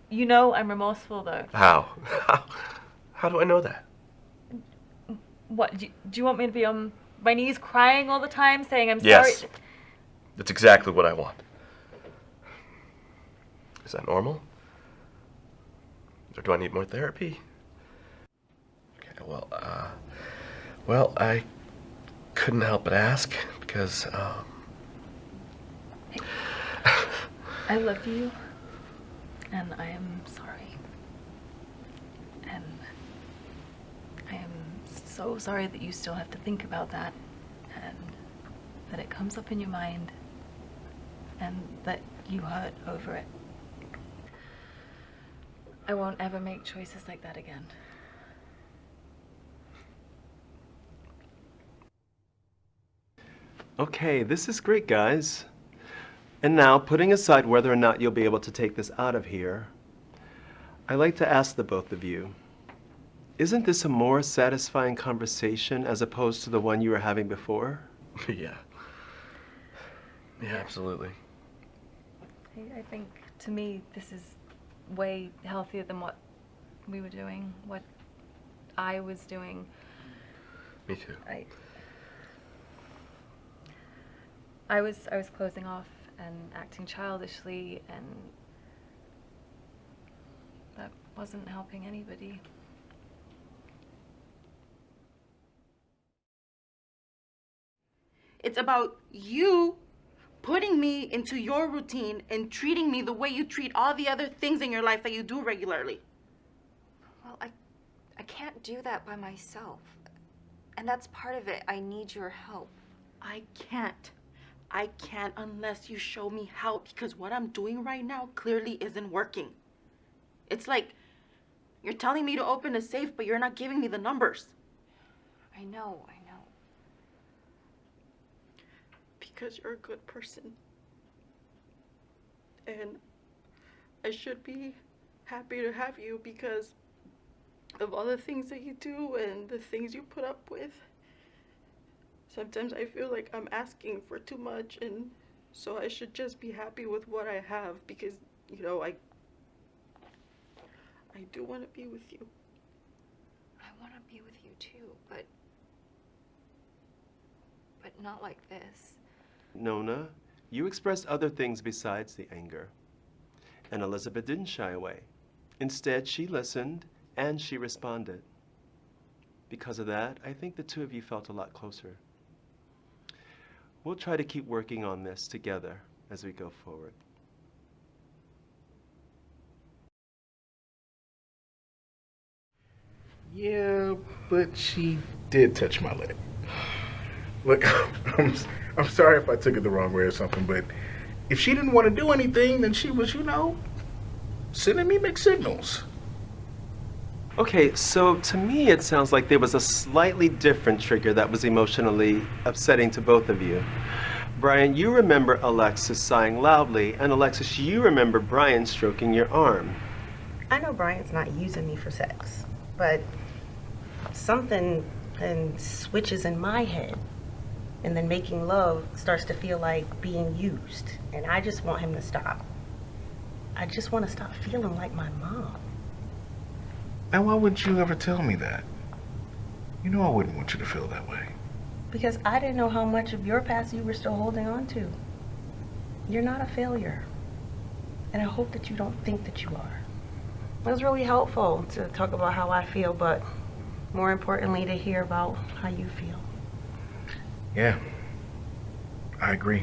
You know I'm remorseful, though. How? How do I know that? What, do you want me to be on my knees crying all the time, saying I'm sorry? Yes. That's exactly what I want. Is that normal? Or do I need more therapy? Okay, well, I couldn't help but ask because, I love you, and I am sorry. And I am so sorry that you still have to think about that, and that it comes up in your mind, and that you hurt over it. I won't ever make choices like that again. Okay, this is great, guys. And now, putting aside whether or not you'll be able to take this out of here, I'd like to ask the both of you, isn't this a more satisfying conversation as opposed to the one you were having before? yeah. Yeah, absolutely. I think, to me, this is way healthier than what we were doing, what I was doing. Me too. I was closing off and acting childishly, and that wasn't helping anybody. It's about you putting me into your routine and treating me the way you treat all the other things in your life that you do regularly. Well, I can't do that by myself. And that's part of it. I need your help. I can't unless you show me how, because what I'm doing right now clearly isn't working. It's like you're telling me to open a safe, but you're not giving me the numbers. I know. Because you're a good person. And I should be happy to have you because of all the things that you do and the things you put up with. Sometimes I feel like I'm asking for too much, and so I should just be happy with what I have because, you know, I do want to be with you. I want to be with you too, but not like this. Nona, you expressed other things besides the anger. And Elizabeth didn't shy away. Instead, she listened and she responded. Because of that, I think the two of you felt a lot closer. We'll try to keep working on this together as we go forward. Yeah, but she did touch my leg. Look, I'm sorry if I took it the wrong way or something, but if she didn't want to do anything, then she was, sending me mixed signals. Okay, so to me it sounds like there was a slightly different trigger that was emotionally upsetting to both of you. Brian, you remember Alexis sighing loudly, and Alexis, you remember Brian stroking your arm. I know Brian's not using me for sex, but something then switches in my head, and then making love starts to feel like being used, and I just want him to stop. I just want to stop feeling like my mom. Now, why wouldn't you ever tell me that? You know I wouldn't want you to feel that way. Because I didn't know how much of your past you were still holding on to. You're not a failure, and I hope that you don't think that you are. It was really helpful to talk about how I feel, but more importantly, to hear about how you feel. Yeah, I agree.